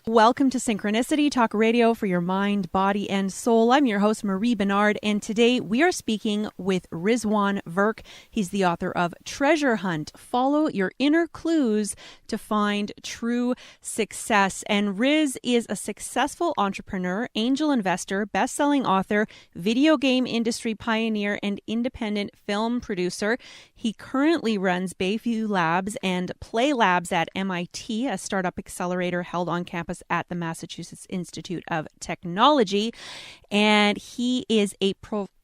Welcome to Synchronicity, talk radio for your mind, body, and soul. I'm your host, Marie Benard, and today we are speaking with Rizwan Virk. He's the author of Treasure Hunt, Follow Your Inner Clues to Find True Success. And Riz is a successful entrepreneur, angel investor, best-selling author, video game industry pioneer, and independent film producer. He currently runs Bayview Labs and Play Labs at MIT, a startup accelerator held on campus at the Massachusetts Institute of Technology. And he is a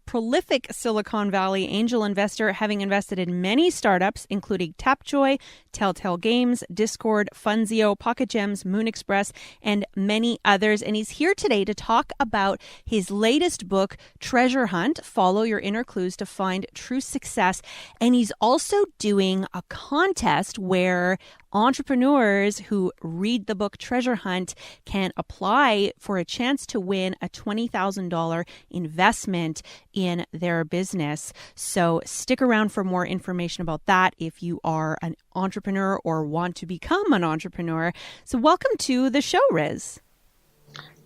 prolific Silicon Valley angel investor, having invested in many startups, including Tapjoy, Telltale Games, Discord, Funzio, Pocket Gems, Moon Express, and many others. And he's here today to talk about his latest book, Treasure Hunt, Follow Your Inner Clues to Find True Success. And he's also doing a contest where entrepreneurs who read the book Treasure Hunt can apply for a chance to win a $20,000 investment in their business. So stick around for more information about that if you are an entrepreneur or want to become an entrepreneur. So welcome to the show, Riz.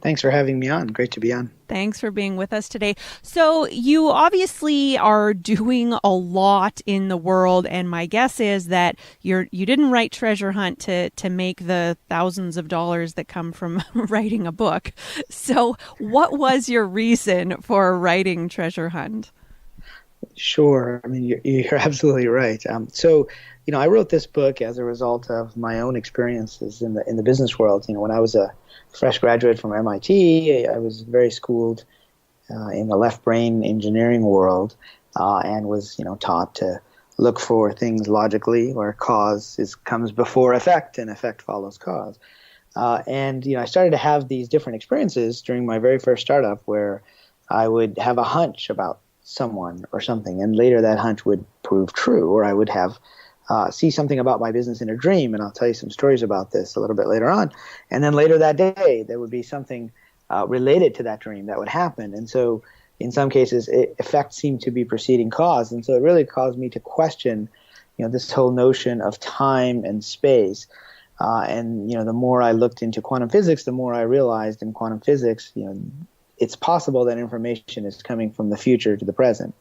Thanks for having me on. Great to be on. Thanks for being with us today. So you obviously are doing a lot in the world, and my guess is that you didn't write Treasure Hunt to make the thousands of dollars that come from writing a book. So what was your reason for writing Treasure Hunt? Sure. I mean, you're absolutely right. I wrote this book as a result of my own experiences in the business world. When I was a fresh graduate from MIT, I was very schooled in the left brain engineering world and was, taught to look for things logically, where cause comes before effect and effect follows cause. I started to have these different experiences during my very first startup where I would have a hunch about someone or something, and later that hunch would prove true, or I would have see something about my business in a dream, and I'll tell you some stories about this a little bit later on. And then later that day, there would be something related to that dream that would happen. And so in some cases, effect seemed to be preceding cause. And so it really caused me to question, this whole notion of time and space. The more I looked into quantum physics, the more I realized in quantum physics, it's possible that information is coming from the future to the present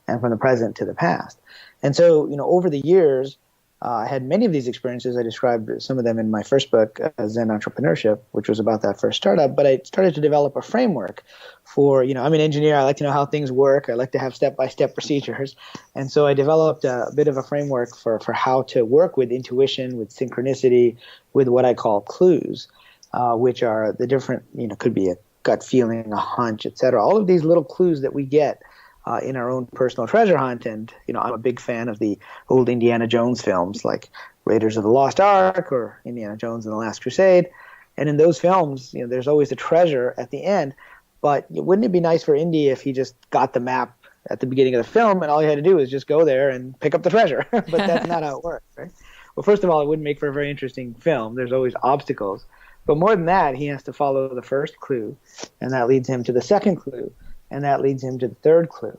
and from the present to the past. And so, over the years, I had many of these experiences. I described some of them in my first book, Zen Entrepreneurship, which was about that first startup. But I started to develop a framework for, I'm an engineer. I like to know how things work. I like to have step-by-step procedures. And so I developed a bit of a framework for how to work with intuition, with synchronicity, with what I call clues, which are the different, could be a gut feeling, a hunch, etc. All of these little clues that we get in our own personal treasure hunt. And, I'm a big fan of the old Indiana Jones films like Raiders of the Lost Ark or Indiana Jones and the Last Crusade. And in those films, there's always a treasure at the end. But wouldn't it be nice for Indy if he just got the map at the beginning of the film and all he had to do is just go there and pick up the treasure? But that's not how it works, right? Well, first of all, it wouldn't make for a very interesting film. There's always obstacles. But more than that, he has to follow the first clue, and that leads him to the second clue, and that leads him to the third clue.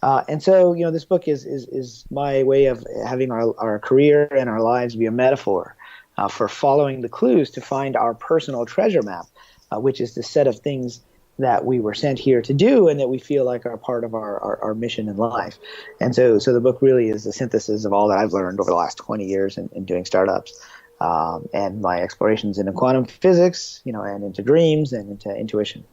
And so, this book is my way of having our career and our lives be a metaphor for following the clues to find our personal treasure map, which is the set of things that we were sent here to do and that we feel like are part of our mission in life. And so the book really is a synthesis of all that I've learned over the last 20 years in doing startups. And my explorations into quantum physics, and into dreams and into intuition.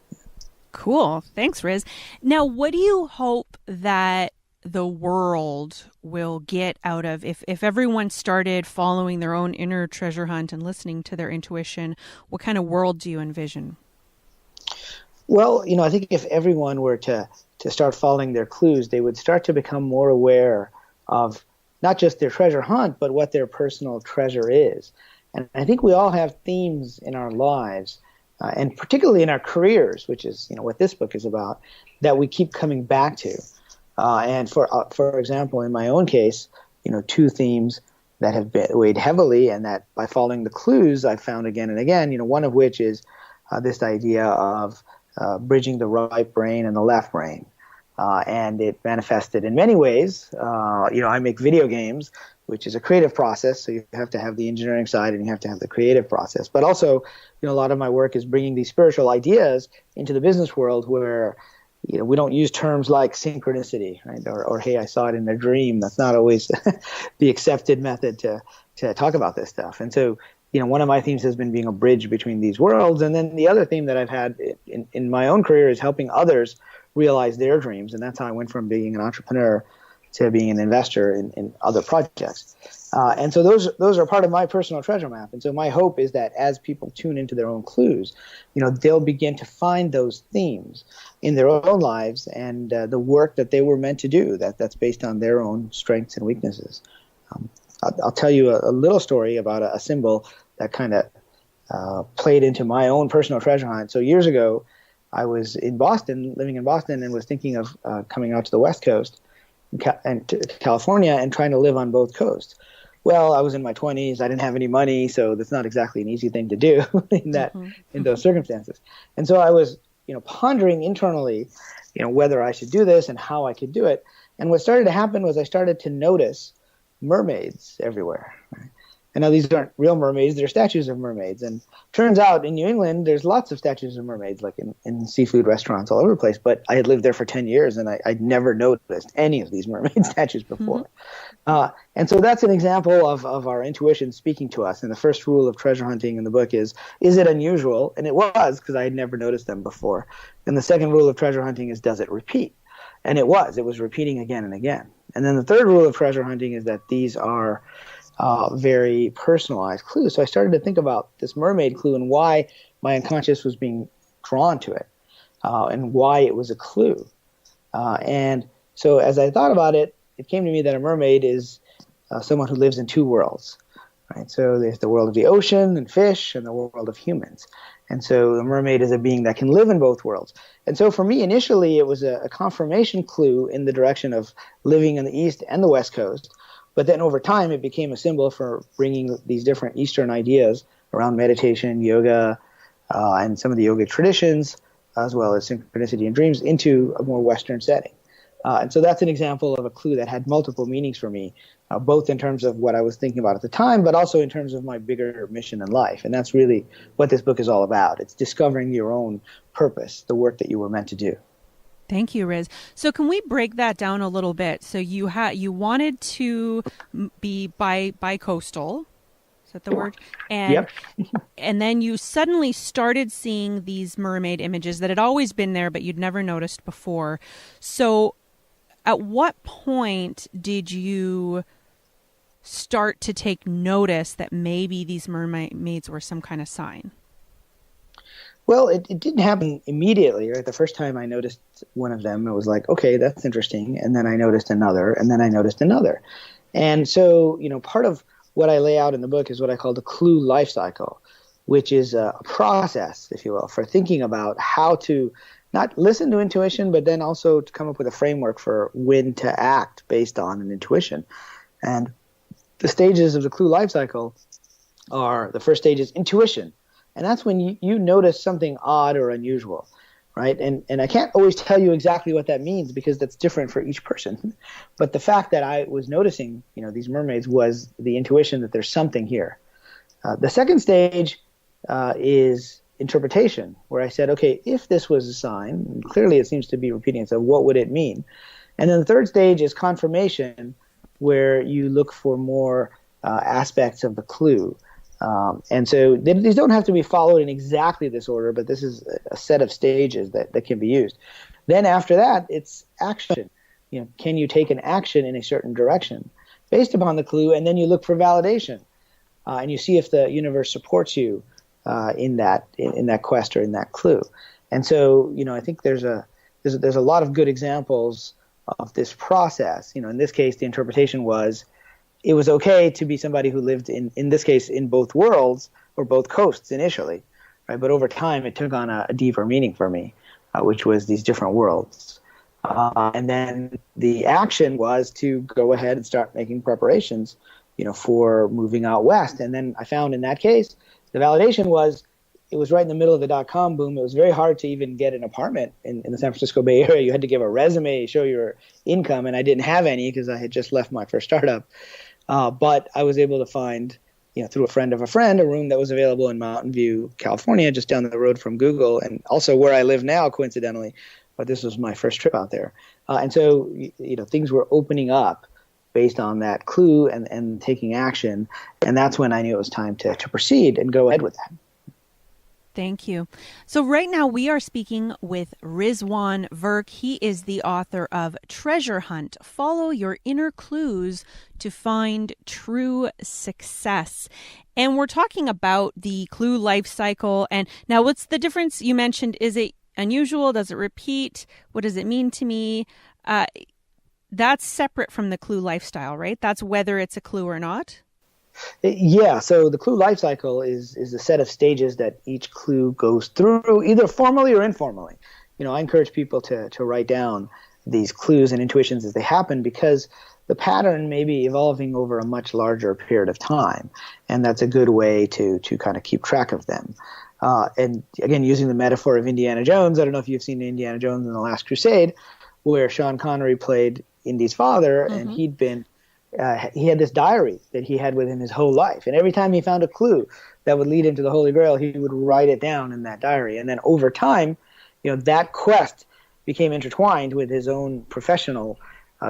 Cool. Thanks, Riz. Now, what do you hope that the world will get out of if everyone started following their own inner treasure hunt and listening to their intuition? What kind of world do you envision? Well, I think if everyone were to start following their clues, they would start to become more aware of not just their treasure hunt, but what their personal treasure is. And I think we all have themes in our lives, and particularly in our careers, which is what this book is about, that we keep coming back to. And for example, in my own case, two themes that have been weighed heavily, and that by following the clues I've found again and again. One of which is this idea of bridging the right brain and the left brain. And it manifested in many ways. I make video games, which is a creative process. So you have to have the engineering side and you have to have the creative process. But also, a lot of my work is bringing these spiritual ideas into the business world where, we don't use terms like synchronicity, right? Or hey, I saw it in a dream. That's not always the accepted method to talk about this stuff. And so, one of my themes has been being a bridge between these worlds. And then the other theme that I've had in my own career is helping others realize their dreams. And that's how I went from being an entrepreneur to being an investor in other projects. And so those are part of my personal treasure map. And so my hope is that as people tune into their own clues, they'll begin to find those themes in their own lives and the work that they were meant to do, that's based on their own strengths and weaknesses. I'll tell you a little story about a symbol that kind of played into my own personal treasure hunt. So years ago, I was in Boston, living in Boston, and was thinking of coming out to the West Coast and to California and trying to live on both coasts. Well, I was in my 20s. I didn't have any money, so that's not exactly an easy thing to do in those circumstances. And so I was, pondering internally, whether I should do this and how I could do it. And what started to happen was I started to notice mermaids everywhere. Right? And now these aren't real mermaids, they're statues of mermaids. And turns out in New England, there's lots of statues of mermaids, like in seafood restaurants all over the place. But I had lived there for 10 years, and I'd never noticed any of these mermaid statues before. And so that's an example of our intuition speaking to us. And the first rule of treasure hunting in the book is it unusual? And it was, because I had never noticed them before. And the second rule of treasure hunting is, does it repeat? And it was repeating again and again. And then the third rule of treasure hunting is that these are very personalized clues. So I started to think about this mermaid clue and why my unconscious was being drawn to it, and why it was a clue. And so as I thought about it, it came to me that a mermaid is someone who lives in two worlds. Right? So there's the world of the ocean and fish, and the world of humans. And so the mermaid is a being that can live in both worlds. And so for me, initially, it was a confirmation clue in the direction of living in the East and the West Coast. But then over time, it became a symbol for bringing these different Eastern ideas around meditation, yoga, and some of the yogic traditions, as well as synchronicity and dreams, into a more Western setting. And so that's an example of a clue that had multiple meanings for me, both in terms of what I was thinking about at the time, but also in terms of my bigger mission in life. And that's really what this book is all about. It's discovering your own purpose, the work that you were meant to do. Thank you, Riz. So can we break that down a little bit? So you wanted to be bi-coastal. Is that the word? And yep. And then you suddenly started seeing these mermaid images that had always been there, but you'd never noticed before. So at what point did you start to take notice that maybe these mermaids were some kind of sign? Well, it didn't happen immediately. Right? The first time I noticed one of them, it was like, okay, that's interesting. And then I noticed another, and then I noticed another. And so, part of what I lay out in the book is what I call the clue lifecycle, which is a process, if you will, for thinking about how to not listen to intuition, but then also to come up with a framework for when to act based on an intuition. And the stages of the clue lifecycle are, the first stage is intuition. And that's when you notice something odd or unusual, right? And I can't always tell you exactly what that means because that's different for each person. But the fact that I was noticing, these mermaids was the intuition that there's something here. The second stage is interpretation, where I said, okay, if this was a sign, and clearly it seems to be repeating itself, what would it mean? And then the third stage is confirmation, where you look for more aspects of the clue. And so these don't have to be followed in exactly this order, but this is a set of stages that can be used. Then after that, it's action. Can you take an action in a certain direction based upon the clue? And then you look for validation, and you see if the universe supports you in that quest or in that clue. And so, I think there's a lot of good examples of this process. In this case, the interpretation was, it was okay to be somebody who lived in this case, in both worlds or both coasts initially, right? But over time, it took on a deeper meaning for me, which was these different worlds. And then the action was to go ahead and start making preparations, for moving out west. And then I found in that case, the validation was, it was right in the middle of the dot-com boom. It was very hard to even get an apartment in the San Francisco Bay Area. You had to give a resume, show your income, and I didn't have any because I had just left my first startup. But I was able to find, through a friend of a friend, a room that was available in Mountain View, California, just down the road from Google, and also where I live now, coincidentally. But this was my first trip out there. And so, things were opening up based on that clue and taking action. And that's when I knew it was time to proceed and go ahead with that. Thank you. So right now we are speaking with Rizwan Virk. He is the author of Treasure Hunt, Follow Your Inner Clues to Find True Success. And we're talking about the clue life cycle. And now what's the difference? You mentioned, is it unusual? Does it repeat? What does it mean to me? That's separate from the clue lifestyle, right? That's whether it's a clue or not. Yeah, so the clue life cycle is a set of stages that each clue goes through, either formally or informally. I encourage people to write down these clues and intuitions as they happen, because the pattern may be evolving over a much larger period of time, and that's a good way to kind of keep track of them. And again, using the metaphor of Indiana Jones, I don't know if you've seen Indiana Jones and the Last Crusade, where Sean Connery played Indy's father, and he had this diary that he had with him his whole life. And every time he found a clue that would lead him to the Holy Grail, he would write it down in that diary. And then over time, that quest became intertwined with his own professional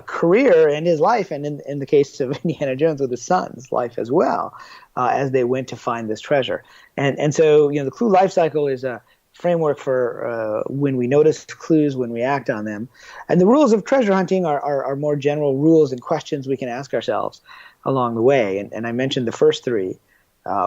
career and his life, and in the case of Indiana Jones, with his son's life as well, as they went to find this treasure. And so, the clue life cycle is a framework for when we notice clues, when we act on them. And the rules of treasure hunting are more general rules and questions we can ask ourselves along the way. And I mentioned the first three,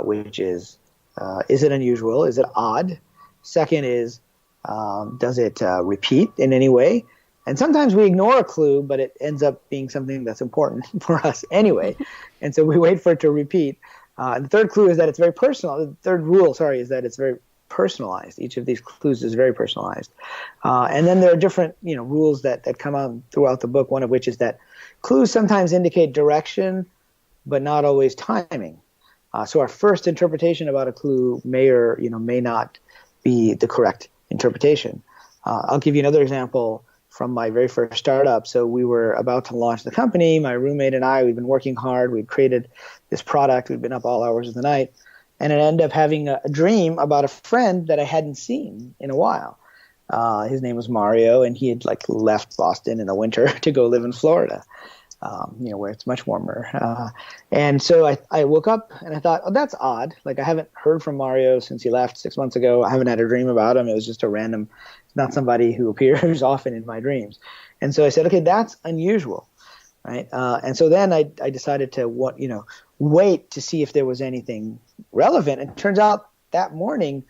which is it unusual? Is it odd? Second is, does it repeat in any way? And sometimes we ignore a clue, but it ends up being something that's important for us anyway. And so we wait for it to repeat. The third clue is that it's very personal. The third rule, is that it's very personalized. Each of these clues is very personalized. And then there are different, rules that come out throughout the book, one of which is that clues sometimes indicate direction, but not always timing. So our first interpretation about a clue may or may not be the correct interpretation. I'll give you another example from my very first startup. So we were about to launch the company. My roommate and I, we'd been working hard. We'd created this product. We'd been up all hours of the night. And I ended up having a dream about a friend that I hadn't seen in a while. His name was Mario, and he had left Boston in the winter to go live in Florida, where it's much warmer. And so I woke up and I thought, oh, that's odd. I haven't heard from Mario since he left 6 months ago. I haven't had a dream about him. It was just a random, not somebody who appears often in my dreams. And so I said, okay, that's unusual. Right. And so then I decided to wait to see if there was anything relevant. And it turns out that morning,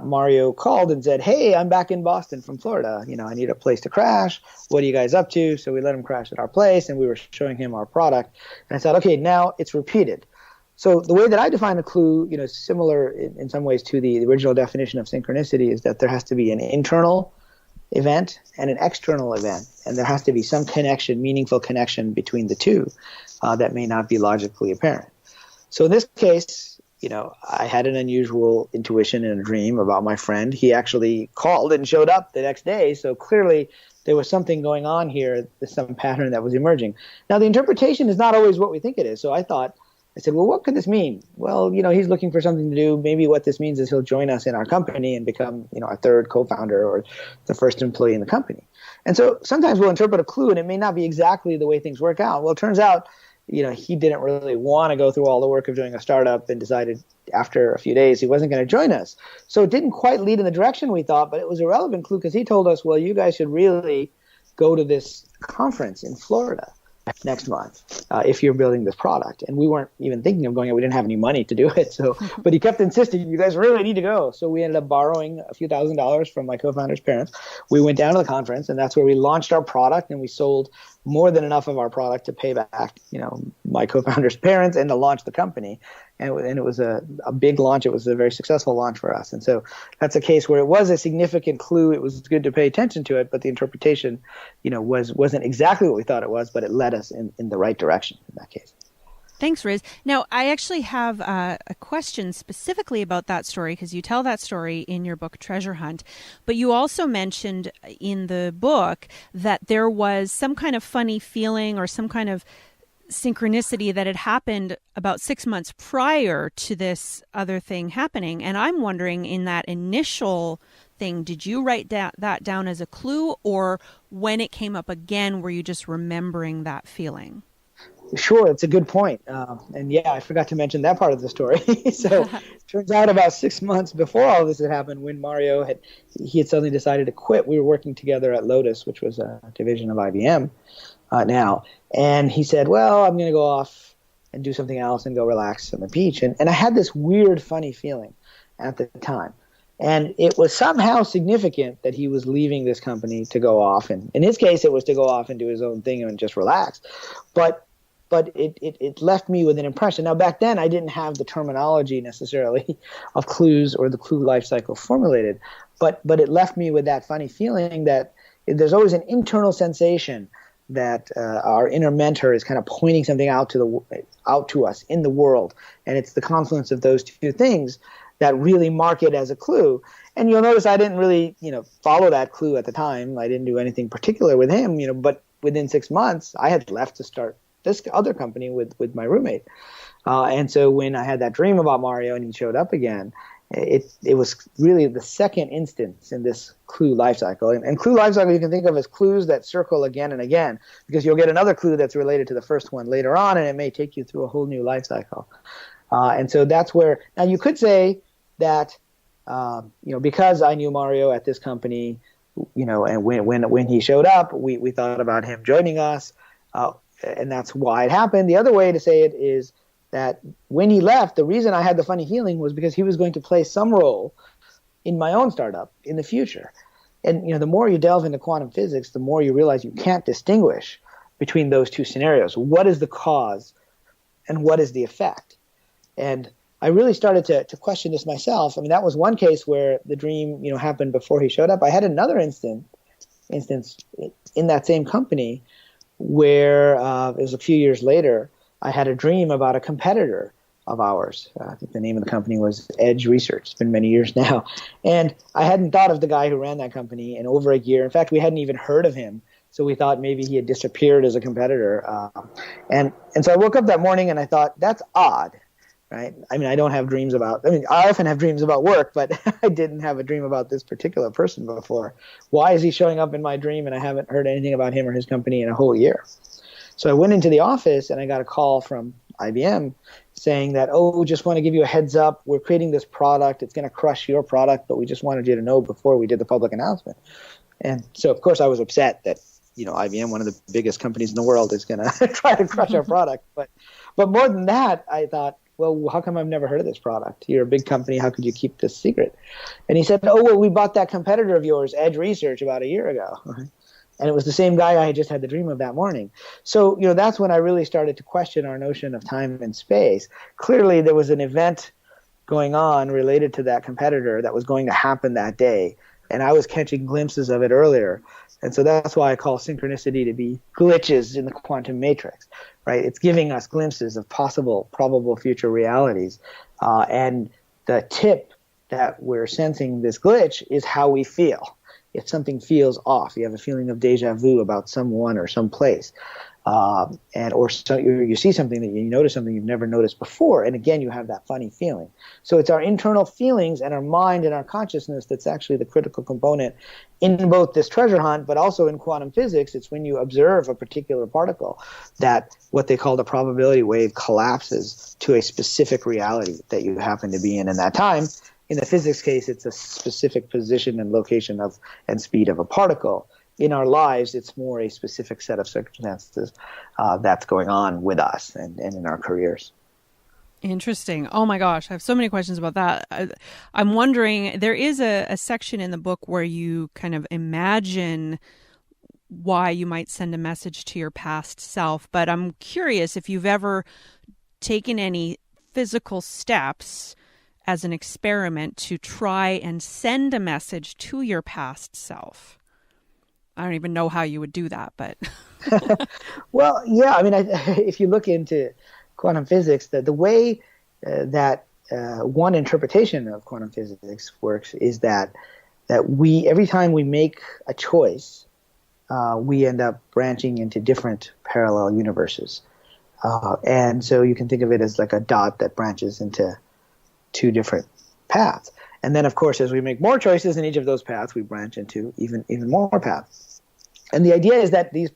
Mario called and said, hey, I'm back in Boston from Florida. I need a place to crash. What are you guys up to? So we let him crash at our place, and we were showing him our product. And I said, okay, now it's repeated. So the way that I define a clue, similar in some ways to the original definition of synchronicity, is that there has to be an internal event and an external event, and there has to be some connection, meaningful connection between the two that may not be logically apparent. So in this case, I had an unusual intuition in a dream about my friend. He actually called and showed up the next day, so clearly there was something going on here, some pattern that was emerging. Now, the interpretation is not always what we think it is, so I said, well, what could this mean? Well, he's looking for something to do. Maybe what this means is he'll join us in our company and become, a third co-founder or the first employee in the company. And so sometimes we'll interpret a clue and it may not be exactly the way things work out. Well, it turns out, he didn't really want to go through all the work of doing a startup and decided after a few days he wasn't going to join us. So it didn't quite lead in the direction we thought, but it was a relevant clue because he told us, well, you guys should really go to this conference in Florida next month if you're building this product. And we weren't even thinking of going. We didn't have any money to do it. So, but he kept insisting, you guys really need to go. So we ended up borrowing a few $1,000s from my co-founder's parents. We went down to the conference, and that's where we launched our product, and we sold more than enough of our product to pay back, my co-founder's parents and to launch the company. And it was a big launch. It was a very successful launch for us. And so that's a case where it was a significant clue. It was good to pay attention to it, but the interpretation, wasn't exactly what we thought it was, but it led us in the right direction in that case. Thanks, Riz. Now, I actually have a question specifically about that story, because you tell that story in your book, Treasure Hunt. But you also mentioned in the book that there was some kind of funny feeling or some kind of synchronicity that had happened about 6 months prior to this other thing happening. And I'm wondering, in that initial thing, did you write that down as a clue, or when it came up again, were you just remembering that feeling? Sure, it's a good point. And yeah, I forgot to mention that part of the story. So it turns out about 6 months before all this had happened, when Mario had suddenly decided to quit. We were working together at Lotus, which was a division of IBM now. And he said, well, I'm going to go off and do something else and go relax on the beach. And I had this weird, funny feeling at the time. And it was somehow significant that he was leaving this company to go off. And in his case, it was to go off and do his own thing and just relax. But it left me with an impression. Now, back then, I didn't have the terminology necessarily of clues or the clue life cycle formulated, but it left me with that funny feeling that there's always an internal sensation that our inner mentor is kind of pointing something out to us in the world, and it's the confluence of those two things that really mark it as a clue. And you'll notice I didn't really, follow that clue at the time. I didn't do anything particular with him, but within 6 months, I had left to start this other company with my roommate. And so when I had that dream about Mario and he showed up again, it was really the second instance in this clue life cycle. And clue life cycle you can think of as clues that circle again and again, because you'll get another clue that's related to the first one later on, and it may take you through a whole new life cycle. And so that's where, now you could say that, because I knew Mario at this company, and when he showed up, we thought about him joining us, and that's why it happened. The other way to say it is that when he left, the reason I had the funny feeling was because he was going to play some role in my own startup in the future. And the more you delve into quantum physics, the more you realize you can't distinguish between those two scenarios. What is the cause and what is the effect? And I really started to question this myself. I mean, that was one case where the dream, happened before he showed up. I had another instance in that same company where it was a few years later. I had a dream about a competitor of ours. I think the name of the company was Edge Research. It's been many years now. And I hadn't thought of the guy who ran that company in over a year. In fact, we hadn't even heard of him. So we thought maybe he had disappeared as a competitor. And so I woke up that morning and I thought, that's odd. Right? I mean, I often have dreams about work, but I didn't have a dream about this particular person before. Why is he showing up in my dream and I haven't heard anything about him or his company in a whole year? So I went into the office and I got a call from IBM saying that, just want to give you a heads up. We're creating this product. It's going to crush your product, but we just wanted you to know before we did the public announcement. And so, of course, I was upset that, IBM, one of the biggest companies in the world, is going to try to crush our product. But more than that, I thought, well, how come I've never heard of this product? You're a big company. How could you keep this secret? And he said, we bought that competitor of yours, Edge Research, about a year ago. And it was the same guy I had just had the dream of that morning. So, that's when I really started to question our notion of time and space. Clearly, there was an event going on related to that competitor that was going to happen that day. And I was catching glimpses of it earlier. And so that's why I call synchronicity to be glitches in the quantum matrix, right? It's giving us glimpses of possible, probable future realities. And the tip that we're sensing this glitch is how we feel. If something feels off, you have a feeling of deja vu about someone or some place, you see something that you notice something you've never noticed before, and again you have that funny feeling. So it's our internal feelings and our mind and our consciousness that's actually the critical component in both this treasure hunt, but also in quantum physics. It's when you observe a particular particle that what they call the probability wave collapses to a specific reality that you happen to be in that time. In the physics case, it's a specific position and location and speed of a particle. In our lives, it's more a specific set of circumstances that's going on with us and in our careers. Interesting. Oh my gosh, I have so many questions about that. I'm wondering, there is a section in the book where you kind of imagine why you might send a message to your past self, but I'm curious if you've ever taken any physical steps as an experiment to try and send a message to your past self. I don't even know how you would do that, but... Well, yeah, I mean, if you look into quantum physics, the way that one interpretation of quantum physics works is that we, every time we make a choice, we end up branching into different parallel universes. And so you can think of it as like a dot that branches into two different paths. And then, of course, as we make more choices in each of those paths, we branch into even more paths. And the idea is that these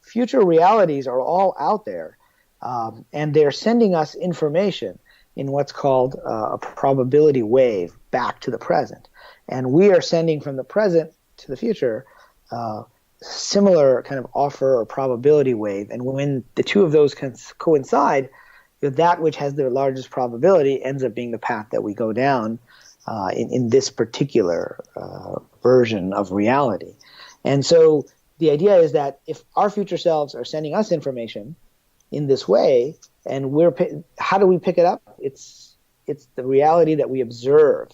future realities are all out there, and they're sending us information in what's called a probability wave back to the present. And we are sending from the present to the future similar kind of offer or probability wave. And when the two of those can coincide, that which has the largest probability ends up being the path that we go down in this particular version of reality. And so the idea is that if our future selves are sending us information in this way, and how do we pick it up? It's the reality that we observe.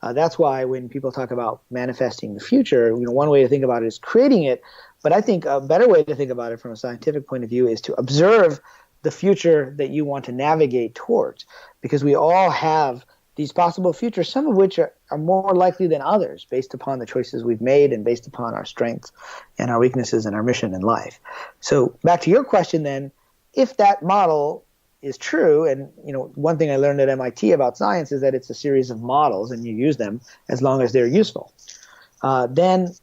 That's why when people talk about manifesting the future, one way to think about it is creating it. But I think a better way to think about it from a scientific point of view is to observe the future that you want to navigate towards, because we all have these possible futures, some of which are more likely than others based upon the choices we've made and based upon our strengths and our weaknesses and our mission in life. So back to your question then, if that model is true, and one thing I learned at MIT about science is that it's a series of models and you use them as long as they're useful. Then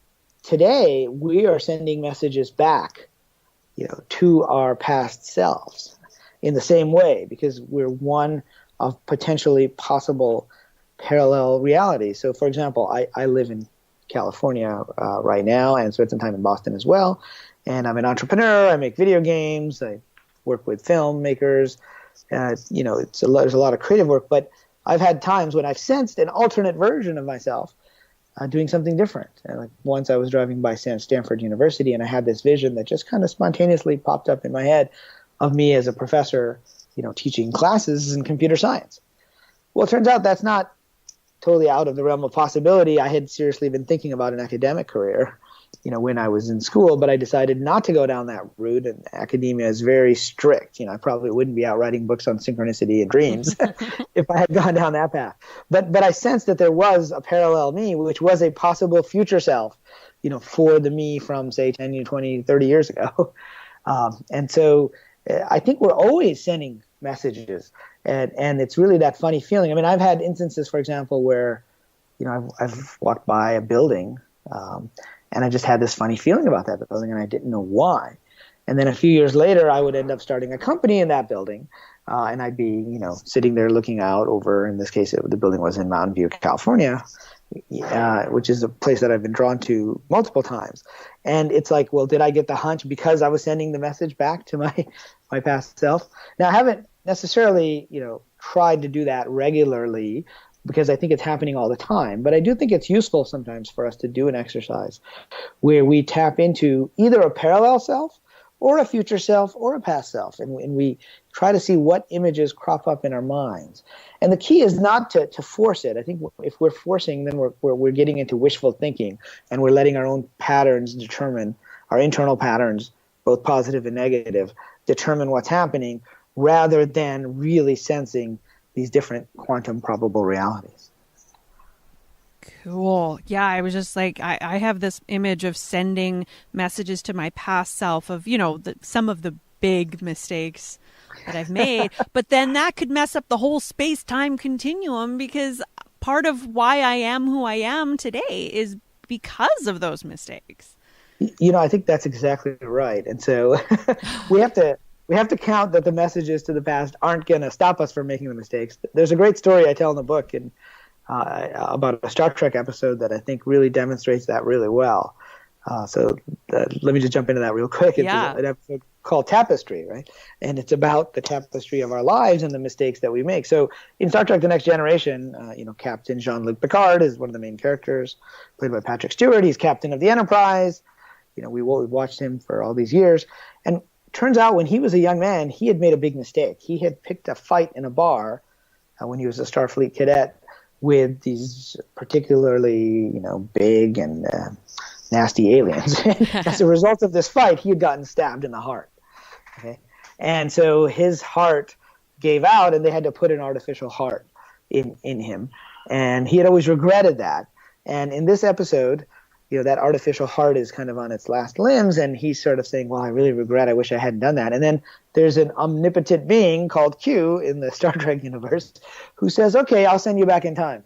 today we are sending messages back to our past selves in the same way, because we're one of potentially possible parallel realities. So, for example, I live in California right now and spent some time in Boston as well. And I'm an entrepreneur. I make video games. I work with filmmakers. There's a lot of creative work. But I've had times when I've sensed an alternate version of myself doing something different. And like once I was driving by Stanford University, and I had this vision that just kind of spontaneously popped up in my head of me as a professor, teaching classes in computer science. Well, it turns out that's not totally out of the realm of possibility. I had seriously been thinking about an academic career, when I was in school, but I decided not to go down that route. And academia is very strict. I probably wouldn't be out writing books on synchronicity and dreams if I had gone down that path. But I sensed that there was a parallel me, which was a possible future self, for the me from, say, 10, 20, 30 years ago. And so I think we're always sending messages, and it's really that funny feeling. I mean, I've had instances, for example, where I've walked by a building and I just had this funny feeling about that building, and I didn't know why. And then a few years later, I would end up starting a company in that building, and I'd be sitting there looking out over, in this case, the building was in Mountain View, California, which is a place that I've been drawn to multiple times. And it's like, well, did I get the hunch because I was sending the message back to my past self? Now, I haven't necessarily, tried to do that regularly, because I think it's happening all the time. But I do think it's useful sometimes for us to do an exercise where we tap into either a parallel self or a future self or a past self, and we try to see what images crop up in our minds. And the key is not to force it. I think if we're forcing, then we're getting into wishful thinking, and we're letting our own patterns determine, our internal patterns, both positive and negative, determine what's happening, rather than really sensing these different quantum probable realities. Cool. Yeah, I was just like, I have this image of sending messages to my past self of, some of the big mistakes that I've made. But then that could mess up the whole space-time continuum, because part of why I am who I am today is because of those mistakes. I think that's exactly right. And so we have to count that the messages to the past aren't going to stop us from making the mistakes. There's a great story I tell in the book about a Star Trek episode that I think really demonstrates that really well. So let me just jump into that real quick. It's an episode called Tapestry, right? And it's about the tapestry of our lives and the mistakes that we make. So in Star Trek The Next Generation, Captain Jean-Luc Picard is one of the main characters, played by Patrick Stewart. He's captain of the Enterprise. We've watched him for all these years. And turns out when he was a young man, he had made a big mistake. He had picked a fight in a bar when he was a Starfleet cadet with these particularly, big and nasty aliens. As a result of this fight, he had gotten stabbed in the heart. Okay? And so his heart gave out, and they had to put an artificial heart in him. And he had always regretted that. And in this episode, that artificial heart is kind of on its last limbs, and he's sort of saying, well, I really regret, I wish I hadn't done that. And then there's an omnipotent being called Q in the Star Trek universe who says, okay, I'll send you back in time.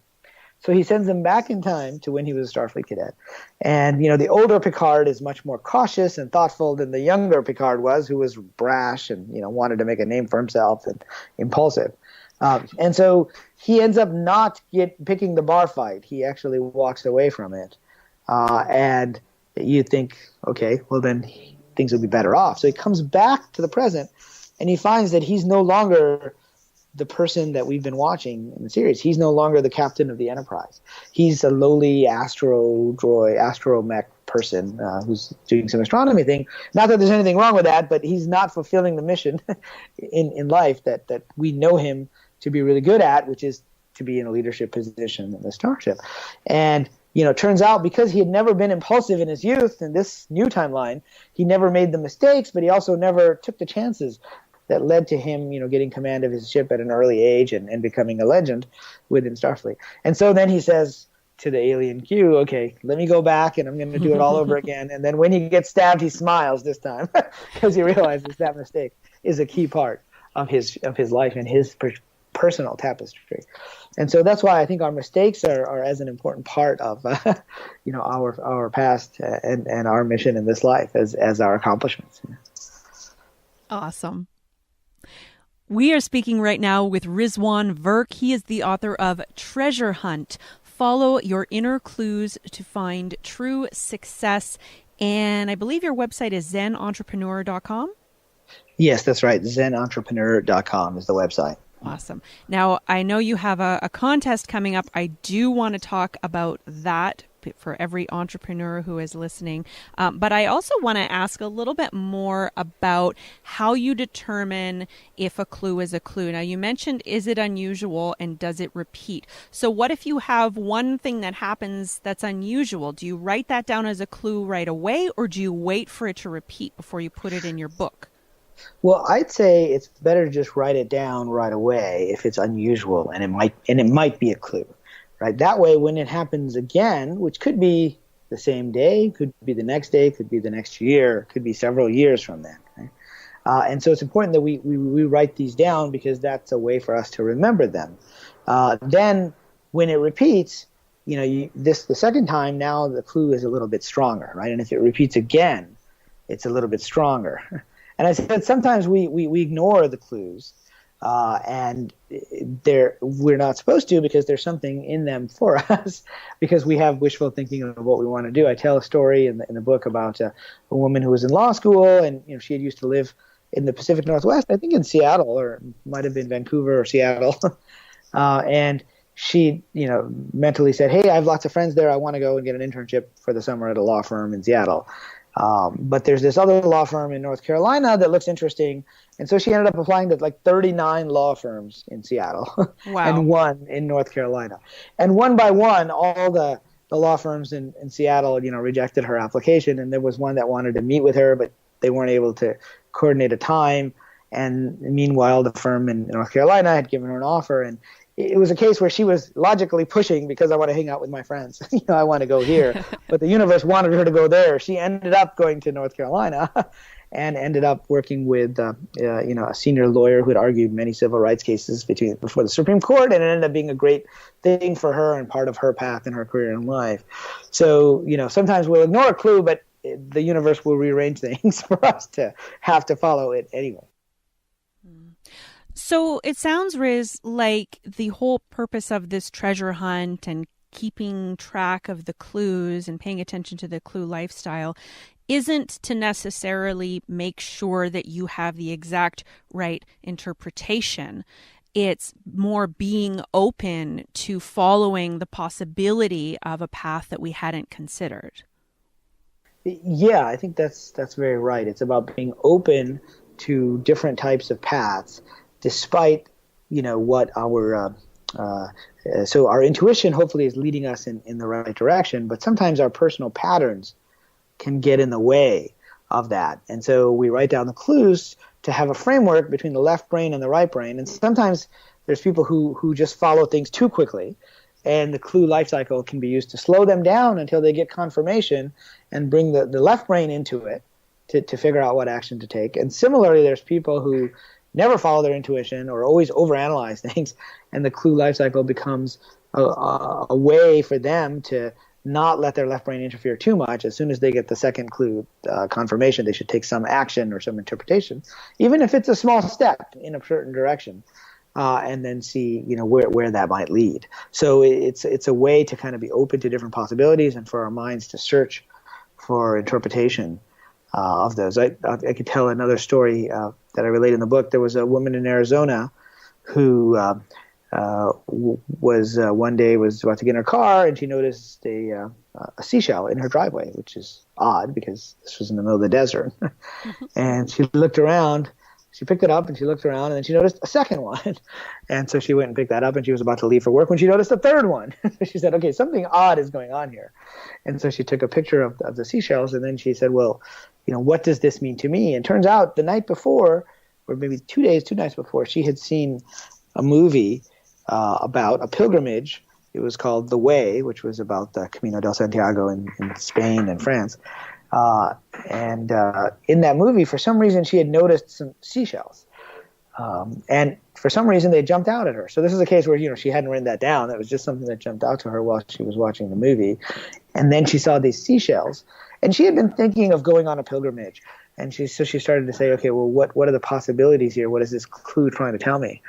So he sends him back in time to when he was a Starfleet cadet. And, the older Picard is much more cautious and thoughtful than the younger Picard was, who was brash and, wanted to make a name for himself and impulsive. And so he ends up not picking the bar fight. He actually walks away from it. And you think, okay, well then things will be better off. So he comes back to the present, and he finds that he's no longer the person that we've been watching in the series. He's no longer the captain of the Enterprise. He's a lowly astromech person who's doing some astronomy thing. Not that there's anything wrong with that, but he's not fulfilling the mission in life that we know him to be really good at, which is to be in a leadership position in the starship. And turns out because he had never been impulsive in his youth, in this new timeline, he never made the mistakes, but he also never took the chances that led to him, getting command of his ship at an early age and becoming a legend within Starfleet. And so then he says to the alien Q, okay, let me go back and I'm going to do it all over again. And then when he gets stabbed, he smiles this time because he realizes that mistake is a key part of his life and his personal tapestry. And so that's why I think our mistakes are as an important part of our past and our mission in this life as our accomplishments. Awesome. We are speaking right now with Rizwan Virk. He is the author of Treasure Hunt: Follow Your Inner Clues to Find True Success. And I believe your website is zenentrepreneur.com? Yes, that's right. Zenentrepreneur.com is the website. Awesome. Now, I know you have a contest coming up. I do want to talk about that for every entrepreneur who is listening. But I also want to ask a little bit more about how you determine if a clue is a clue. Now, you mentioned, is it unusual and does it repeat? So what if you have one thing that happens that's unusual? Do you write that down as a clue right away, or do you wait for it to repeat before you put it in your book? Well, I'd say it's better to just write it down right away if it's unusual and it might be a clue, right? That way, when it happens again, which could be the same day, could be the next day, could be the next year, could be several years from then. Right? And so it's important that we write these down because that's a way for us to remember them. Then, when it repeats, the second time, now the clue is a little bit stronger, right? And if it repeats again, it's a little bit stronger. And I said sometimes we ignore the clues, and we're not supposed to because there's something in them for us because we have wishful thinking of what we want to do. I tell a story in the book about a woman who was in law school, and she had used to live in the Pacific Northwest, I think in Seattle, or it might have been Vancouver or Seattle, and she mentally said, hey, I have lots of friends there. I want to go and get an internship for the summer at a law firm in Seattle. But there's this other law firm in North Carolina that looks interesting. And so she ended up applying to like 39 law firms in Seattle. Wow. And one in North Carolina. And one by one, all the law firms in Seattle, rejected her application. And there was one that wanted to meet with her, but they weren't able to coordinate a time. And meanwhile, the firm in North Carolina had given her an offer. And it was a case where she was logically pushing because I want to hang out with my friends. I want to go here. But the universe wanted her to go there. She ended up going to North Carolina and ended up working with a senior lawyer who had argued many civil rights cases before the Supreme Court, and it ended up being a great thing for her and part of her path in her career in life. So, sometimes we'll ignore a clue, but the universe will rearrange things for us to have to follow it anyway. So it sounds, Riz, like the whole purpose of this treasure hunt and keeping track of the clues and paying attention to the clue lifestyle isn't to necessarily make sure that you have the exact right interpretation. It's more being open to following the possibility of a path that we hadn't considered. Yeah, I think that's very right. It's about being open to different types of paths, despite what our so our intuition hopefully is leading us in the right direction, but sometimes our personal patterns can get in the way of that. And so we write down the clues to have a framework between the left brain and the right brain. And sometimes there's people who just follow things too quickly And the clue life cycle can be used to slow them down until they get confirmation and bring the left brain into it to figure out what action to take. And similarly, there's people who never follow their intuition or always overanalyze things, and the clue life cycle becomes a way for them to not let their left brain interfere too much. As soon as they get the second clue confirmation, they should take some action or some interpretation, even if it's a small step in a certain direction. And then see, where that might lead. So it's a way to kind of be open to different possibilities and for our minds to search for interpretation of those. I could tell another story that I relate in the book. There was a woman in Arizona who was one day was about to get in her car, and she noticed a seashell in her driveway, which is odd because this was in the middle of the desert. And she looked around. She picked it up and she looked around, and then she noticed a second one. And so she went and picked that up, and she was about to leave for work when she noticed a third one. She said, okay, something odd is going on here. And so she took a picture of the seashells, and then she said, well, what does this mean to me? And turns out the night before, or maybe 2 nights before, she had seen a movie about a pilgrimage. It was called The Way, which was about the Camino del Santiago in Spain and France. And in that movie, for some reason, she had noticed some seashells. And for some reason, they jumped out at her. So this is a case where, she hadn't written that down. That was just something that jumped out to her while she was watching the movie. And then she saw these seashells. And she had been thinking of going on a pilgrimage. And she started to say, okay, well, what are the possibilities here? What is this clue trying to tell me?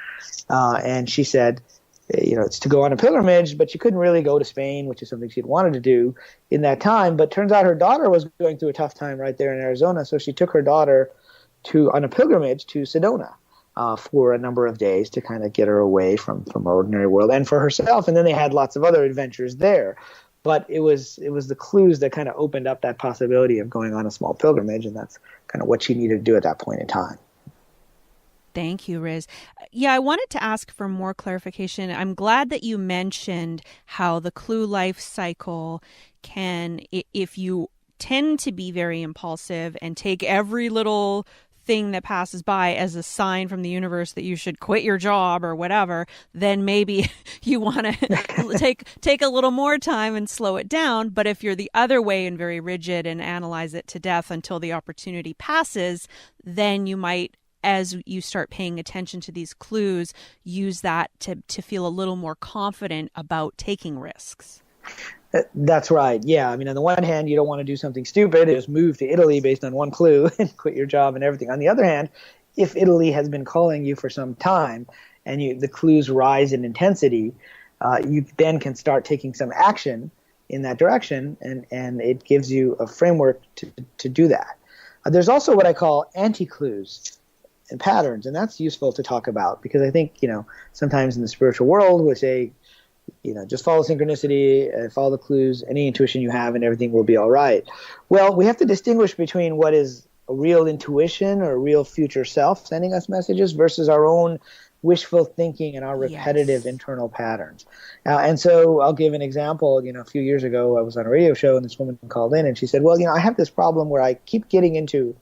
And she said, it's to go on a pilgrimage, but she couldn't really go to Spain, which is something she'd wanted to do in that time. But turns out her daughter was going through a tough time right there in Arizona, so she took her daughter on a pilgrimage to Sedona for a number of days to kind of get her away from her ordinary world and for herself. And then they had lots of other adventures there. But it was the clues that kind of opened up that possibility of going on a small pilgrimage, and that's kind of what she needed to do at that point in time. Thank you, Riz. Yeah, I wanted to ask for more clarification. I'm glad that you mentioned how the clue life cycle can, if you tend to be very impulsive and take every little thing that passes by as a sign from the universe that you should quit your job or whatever, then maybe you want to take a little more time and slow it down. But if you're the other way and very rigid and analyze it to death until the opportunity passes, then you might, as you start paying attention to these clues, use that to feel a little more confident about taking risks. That's right. Yeah. I mean, on the one hand, you don't want to do something stupid and just move to Italy based on one clue and quit your job and everything. On the other hand, if Italy has been calling you for some time and the clues rise in intensity, you then can start taking some action in that direction, and it gives you a framework to do that. There's also what I call anti-clues and patterns, and that's useful to talk about because I think, sometimes in the spiritual world we say, just follow synchronicity, follow the clues, any intuition you have, and everything will be all right. Well, we have to distinguish between what is a real intuition or a real future self sending us messages versus our own wishful thinking and our repetitive internal patterns. And so I'll give an example. A few years ago, I was on a radio show, and this woman called in, and she said, well, I have this problem where I keep getting into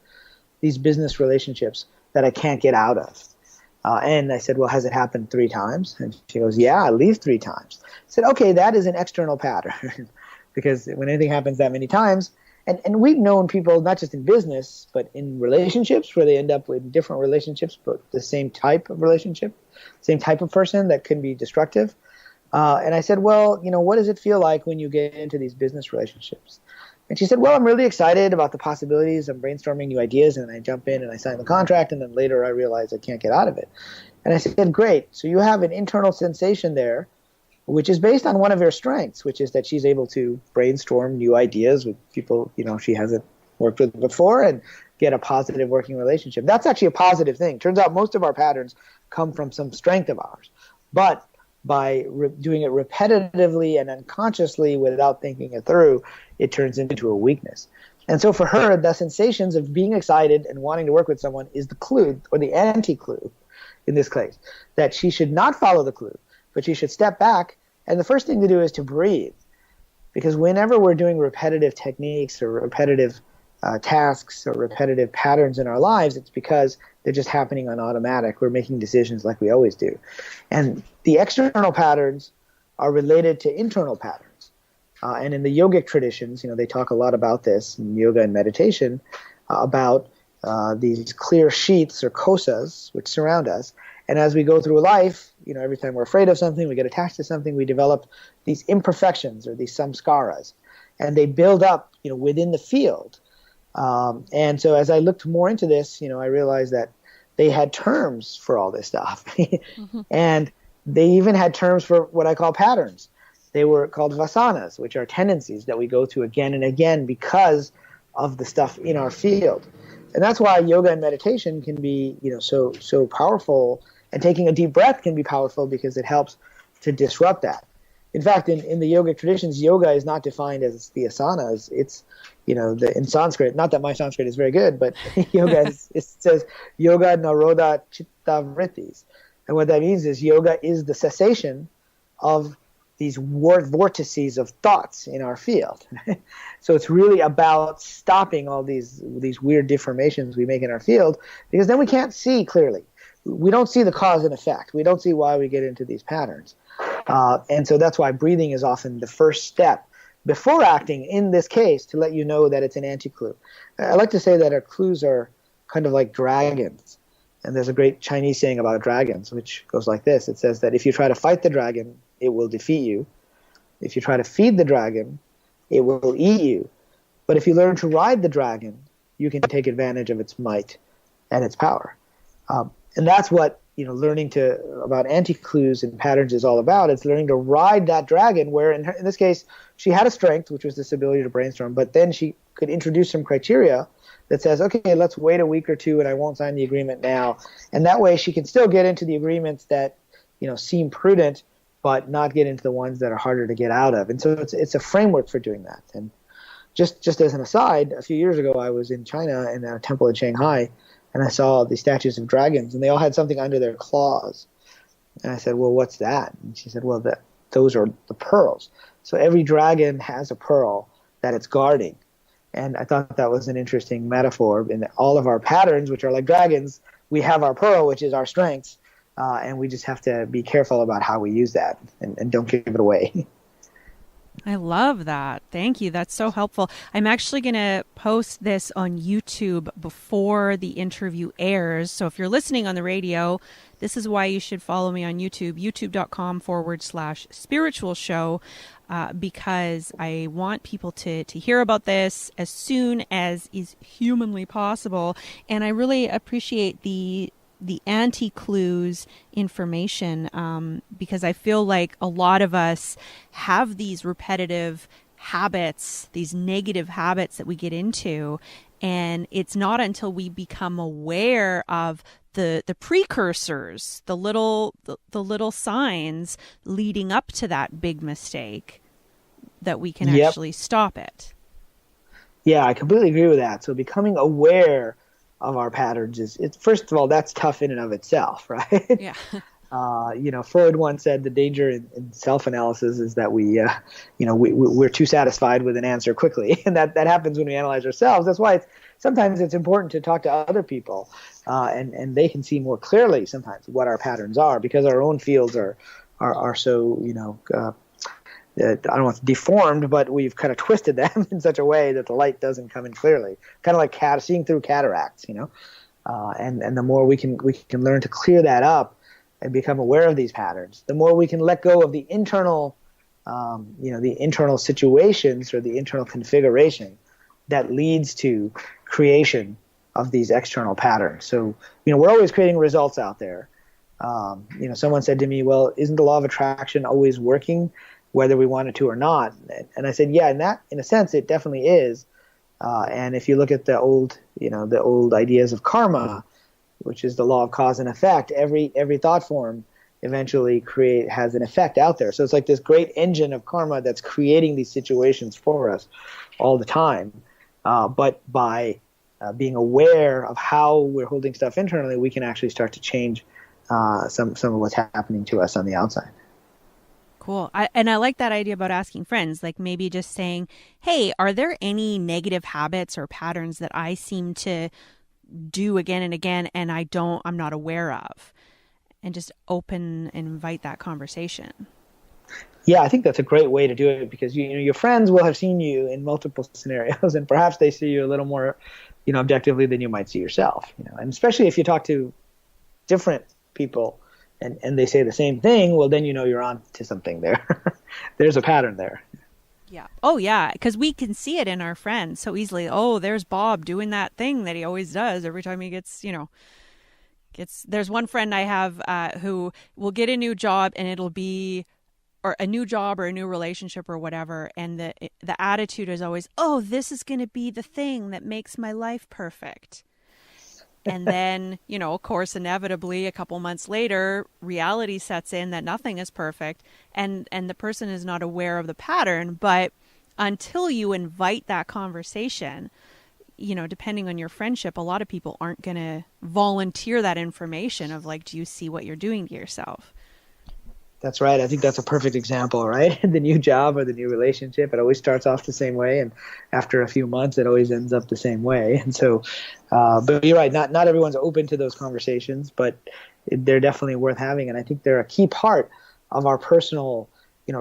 these business relationships that I can't get out of. And I said, well, has it happened 3 times? And she goes, yeah, at least 3 times. I said, okay, that is an external pattern because when anything happens that many times, and we've known people, not just in business, but in relationships where they end up with different relationships, but the same type of relationship, same type of person that can be destructive. And I said, well, what does it feel like when you get into these business relationships? And she said, well, I'm really excited about the possibilities. I'm brainstorming new ideas, and I jump in and I sign the contract, and then later I realize I can't get out of it. And I said, great. So you have an internal sensation there, which is based on one of her strengths, which is that she's able to brainstorm new ideas with people, she hasn't worked with before and get a positive working relationship. That's actually a positive thing. Turns out most of our patterns come from some strength of ours. But by doing it repetitively and unconsciously without thinking it through, it turns into a weakness. And so for her, the sensations of being excited and wanting to work with someone is the clue, or the anti-clue in this case, that she should not follow the clue, but she should step back. And the first thing to do is to breathe. Because whenever we're doing repetitive techniques or repetitive tasks or repetitive patterns in our lives, it's because they're just happening on automatic. We're making decisions like we always do. And the external patterns are related to internal patterns. And in the yogic traditions, they talk a lot about this in yoga and meditation, about these clear sheaths or kosas which surround us. And as we go through life, every time we're afraid of something, we get attached to something, we develop these imperfections or these samskaras, and they build up, within the field. And so as I looked more into this, I realized that they had terms for all this stuff. Mm-hmm. And they even had terms for what I call patterns. They were called vasanas, which are tendencies that we go through again and again because of the stuff in our field. And that's why yoga and meditation can be, so powerful, and taking a deep breath can be powerful because it helps to disrupt that. In fact, in the yogic traditions, yoga is not defined as the asanas. It's, in Sanskrit, not that my Sanskrit is very good, but yoga it says yoga naroda chitta vrittis. And what that means is yoga is the cessation of these vortices of thoughts in our field. So it's really about stopping all these weird deformations we make in our field, because then we can't see clearly. We don't see the cause and effect. We don't see why we get into these patterns. And so that's why breathing is often the first step before acting in this case, to let you know that it's an anti-clue. I like to say that our clues are kind of like dragons. And there's a great Chinese saying about dragons, which goes like this. It says that if you try to fight the dragon, it will defeat you. If you try to feed the dragon, it will eat you. But if you learn to ride the dragon, you can take advantage of its might and its power. And that's what learning about anti-clues and patterns is all about. It's learning to ride that dragon, where in this case, she had a strength, which was this ability to brainstorm, but then she could introduce some criteria that says, okay, let's wait a week or two and I won't sign the agreement now. And that way she can still get into the agreements that, seem prudent, but not get into the ones that are harder to get out of. And so it's a framework for doing that. And just as an aside, a few years ago, I was in China in a temple in Shanghai, and I saw the statues of dragons, and they all had something under their claws. And I said, well, what's that? And she said, well, those are the pearls. So every dragon has a pearl that it's guarding. And I thought that was an interesting metaphor. In all of our patterns, which are like dragons, we have our pearl, which is our strength, and we just have to be careful about how we use that and don't give it away. I love that. Thank you. That's so helpful. I'm actually going to post this on YouTube before the interview airs. So if you're listening on the radio, this is why you should follow me on YouTube, youtube.com/spiritual show, because I want people to hear about this as soon as is humanly possible. And I really appreciate the anti-clues information, because I feel like a lot of us have these repetitive habits, these negative habits that we get into, and it's not until we become aware of the precursors, the little signs leading up to that big mistake, that we can actually stop it. Yeah, I completely agree with that. So becoming aware of our patterns it's first of all, that's tough in and of itself, right? Yeah. Freud once said the danger in self-analysis is that we're too satisfied with an answer quickly, and that happens when we analyze ourselves. That's why sometimes it's important to talk to other people, and they can see more clearly sometimes what our patterns are, because our own fields are so I don't want to deformed, but we've kind of twisted them in such a way that the light doesn't come in clearly. Kind of like seeing through cataracts, and the more we can learn to clear that up and become aware of these patterns, the more we can let go of the internal, the internal situations or the internal configuration that leads to creation of these external patterns. So, we're always creating results out there. Someone said to me, well, isn't the law of attraction always working, whether we want it to or not? And I said, yeah, in a sense, it definitely is. And if you look at the old ideas of karma, which is the law of cause and effect, every thought form eventually has an effect out there. So it's like this great engine of karma that's creating these situations for us all the time. But by being aware of how we're holding stuff internally, we can actually start to change some of what's happening to us on the outside. Cool. And I like that idea about asking friends, like maybe just saying, hey, are there any negative habits or patterns that I seem to do again and again and I'm not aware of? And just open and invite that conversation. Yeah, I think that's a great way to do it because your friends will have seen you in multiple scenarios, and perhaps they see you a little more, objectively than you might see yourself. And especially if you talk to different people and they say the same thing, well, then you're on to something there. There's a pattern there. Yeah. Oh, yeah. Because we can see it in our friends so easily. Oh, there's Bob doing that thing that he always does every time he gets. There's one friend I have who will get a new job and it'll be, or a new job or a new relationship or whatever. And the attitude is always, oh, this is going to be the thing that makes my life perfect. And then, of course, inevitably, a couple months later, reality sets in that nothing is perfect, and the person is not aware of the pattern. But until you invite that conversation, depending on your friendship, a lot of people aren't going to volunteer that information of like, do you see what you're doing to yourself? That's right. I think that's a perfect example, right? The new job or the new relationship, it always starts off the same way, and after a few months, it always ends up the same way. And so, but you're right. Not everyone's open to those conversations, but they're definitely worth having, and I think they're a key part of our personal,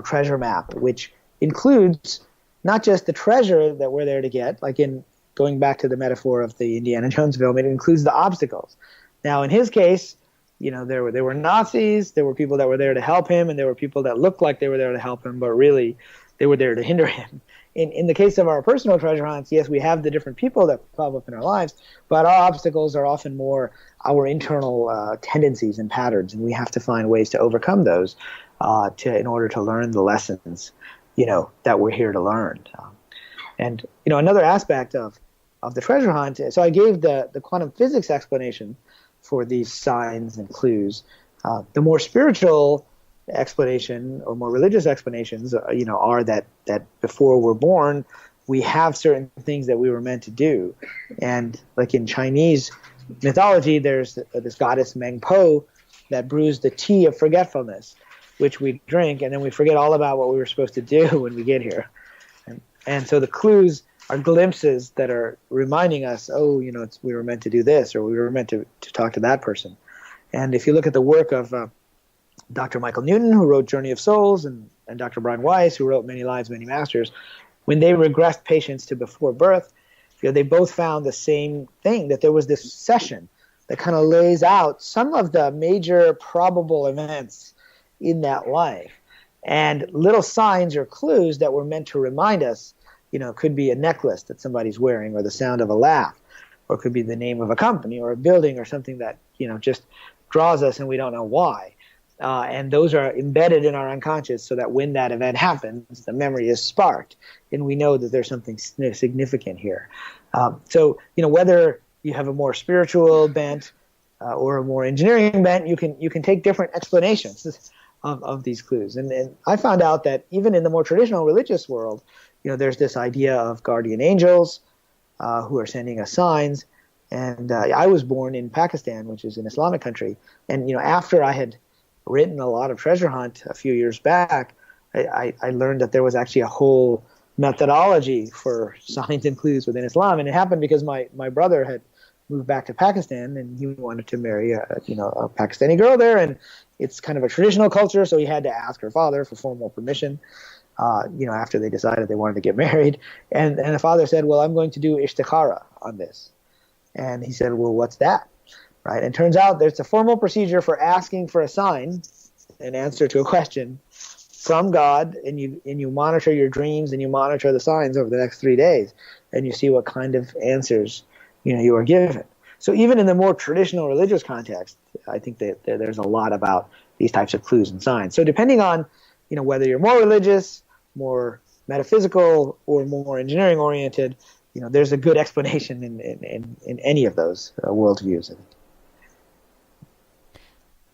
treasure map, which includes not just the treasure that we're there to get, like in going back to the metaphor of the Indiana Jones film, it includes the obstacles. Now, in his case, there were Nazis, there were people that were there to help him, and there were people that looked like they were there to help him, but really they were there to hinder him. In the case of our personal treasure hunts, yes, we have the different people that pop up in our lives, but our obstacles are often more our internal tendencies and patterns, and we have to find ways to overcome those in order to learn the lessons, that we're here to learn. And another aspect of the treasure hunt, so I gave the quantum physics explanation for these signs and clues. The more spiritual explanation or more religious explanations, are that before we're born, we have certain things that we were meant to do. And like in Chinese mythology, there's this goddess Meng Po that brews the tea of forgetfulness, which we drink, and then we forget all about what we were supposed to do when we get here. And so the clues are glimpses that are reminding us, we were meant to do this, or we were meant to talk to that person. And if you look at the work of Dr. Michael Newton, who wrote Journey of Souls, and Dr. Brian Weiss, who wrote Many Lives, Many Masters, when they regressed patients to before birth, they both found the same thing, that there was this session that kind of lays out some of the major probable events in that life. And little signs or clues that were meant to remind us, could be a necklace that somebody's wearing, or the sound of a laugh, or it could be the name of a company or a building or something that, just draws us and we don't know why. And those are embedded in our unconscious so that when that event happens, the memory is sparked and we know that there's something significant here. So, whether you have a more spiritual bent or a more engineering bent, you can take different explanations of these clues. And I found out that even in the more traditional religious world, there's this idea of guardian angels who are sending us signs. And I was born in Pakistan, which is an Islamic country. And, after I had written a lot of treasure hunt a few years back, I learned that there was actually a whole methodology for signs and clues within Islam. And it happened because my brother had moved back to Pakistan, and he wanted to marry a Pakistani girl there. And it's kind of a traditional culture, so he had to ask her father for formal permission. After they decided they wanted to get married. And the father said, well, I'm going to do ishtikhara on this. And he said, well, what's that? Right? And it turns out there's a formal procedure for asking for a sign, an answer to a question from God, and you monitor your dreams and you monitor the signs over the next 3 days, and you see what kind of answers, you are given. So even in the more traditional religious context, I think that there's a lot about these types of clues and signs. So depending on, whether you're more religious, more metaphysical, or more engineering oriented, there's a good explanation in any of those worldviews.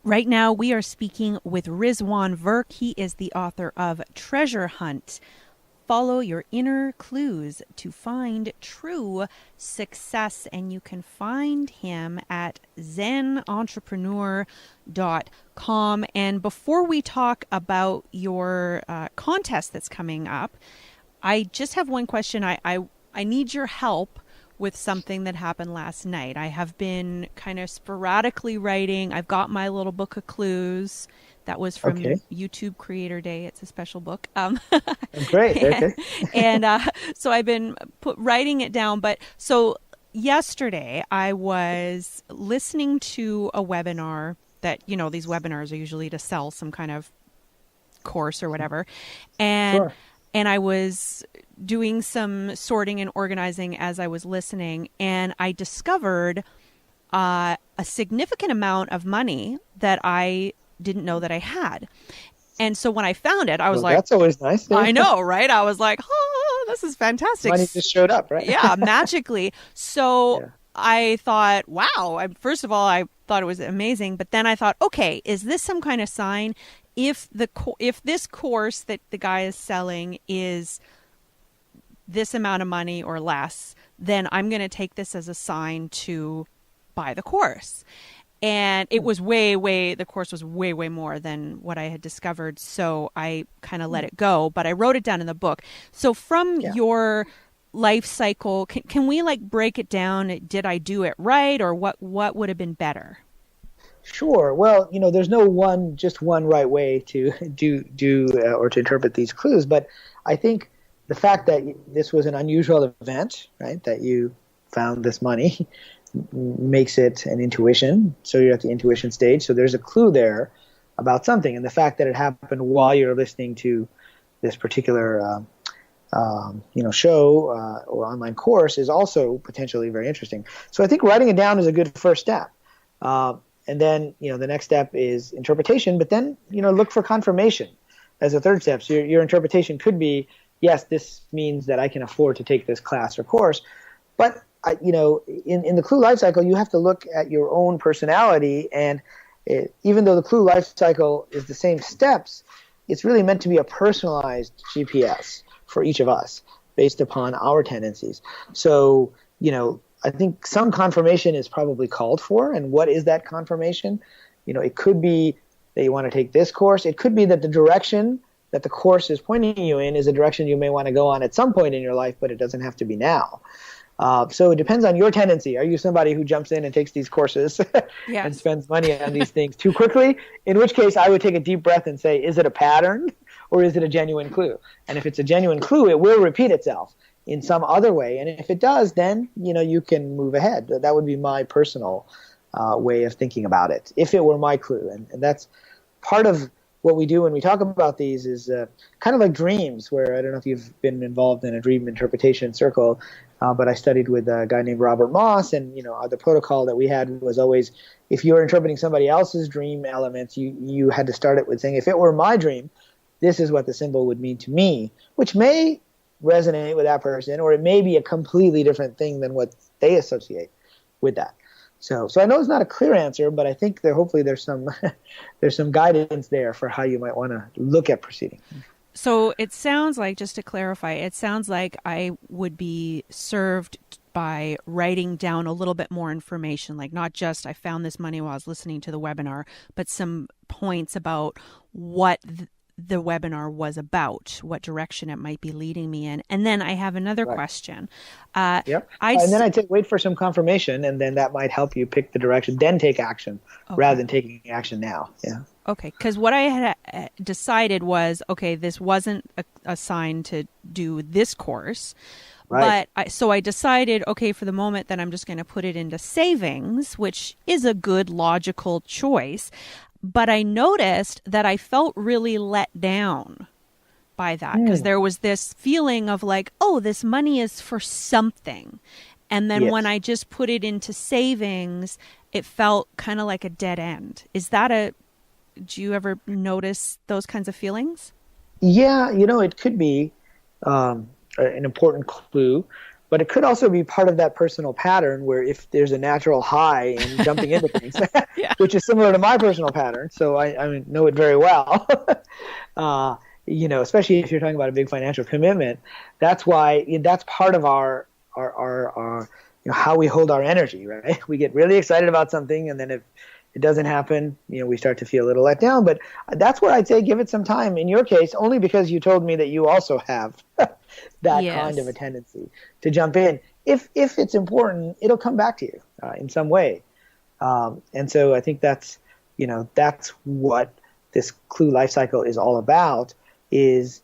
Right now, we are speaking with Rizwan Virk. He is the author of Treasure Hunt. Follow your inner clues to find true success. And you can find him at zenentrepreneur.com. And before we talk about your contest that's coming up, I just have one question. I need your help with something that happened last night. I have been kind of sporadically writing. I've got my little book of clues That was from Okay. YouTube Creator Day. It's a special book. Great. Okay. And so I've been writing it down. But so yesterday I was listening to a webinar that, these webinars are usually to sell some kind of course or whatever. And Sure. and I was doing some sorting and organizing as I was listening, and I discovered a significant amount of money that I didn't know that I had. And so when I found it, I was like, that's always nice. I know, right? I was like, oh, this is fantastic. Money just showed up, right? Yeah, magically. So Yeah. I thought, wow. First of all, I thought it was amazing. But then I thought, okay, is this some kind of sign? If this course that the guy is selling is this amount of money or less, then I'm going to take this as a sign to buy the course. And it was the course was way, way more than what I had discovered. So I kind of let it go, but I wrote it down in the book. So from your life cycle, can we break it down? Did I do it right, or what would have been better? Sure. Well, there's no just one right way to do or to interpret these clues, but I think the fact that this was an unusual event, right, that you found this money, makes it an intuition. So you're at the intuition stage. So there's a clue there about something, and the fact that it happened while you're listening to this particular show or online course is also potentially very interesting. So I think writing it down is a good first step. And then, the next step is interpretation, but then, look for confirmation as a third step. So your interpretation could be, yes, this means that I can afford to take this class or course. But, in the clue life cycle, you have to look at your own personality. And even though the clue life cycle is the same steps, it's really meant to be a personalized GPS for each of us based upon our tendencies. So, I think some confirmation is probably called for. And what is that confirmation? It could be that you want to take this course. It could be that the direction that the course is pointing you in is a direction you may want to go on at some point in your life, but it doesn't have to be now. So it depends on your tendency. Are you somebody who jumps in and takes these courses and spends money on these things too quickly? In which case, I would take a deep breath and say, is it a pattern or is it a genuine clue? And if it's a genuine clue, it will repeat itself in some other way. And if it does, then, you can move ahead. That would be my personal way of thinking about it, if it were my clue. And that's part of what we do when we talk about these is kind of like dreams, where I don't know if you've been involved in a dream interpretation circle, but I studied with a guy named Robert Moss, and the protocol that we had was always, if you were interpreting somebody else's dream elements, you had to start it with saying, if it were my dream, this is what the symbol would mean to me, which may resonate with that person, or it may be a completely different thing than what they associate with that. So I know it's not a clear answer, but I think hopefully there's some guidance there for how you might want to look at proceeding. So it sounds like, just to clarify, it sounds like I would be served by writing down a little bit more information, like not just I found this money while I was listening to the webinar, but some points about what the webinar was about, what direction it might be leading me in. And then I have another question. Yep. And then I'd say wait for some confirmation, and then that might help you pick the direction, then take action rather than taking action now. Yeah. Okay. Because what I had decided was, okay, this wasn't a sign to do this course. Right. But so I decided, okay, for the moment, then I'm just going to put it into savings, which is a good logical choice. But I noticed that I felt really let down by that, because there was this feeling of like, oh, this money is for something. And then when I just put it into savings, it felt kind of like a dead end. Do you ever notice those kinds of feelings? Yeah, it could be an important clue. But it could also be part of that personal pattern where if there's a natural high in jumping into things, which is similar to my personal pattern, so I know it very well, especially if you're talking about a big financial commitment, that's part of our how we hold our energy, right? We get really excited about something, and then if it doesn't happen, we start to feel a little let down. But that's where I'd say give it some time. In your case, only because you told me that you also have that kind of a tendency to jump in. If it's important, it'll come back to you in some way. And so I think that's what this clue life cycle is all about is,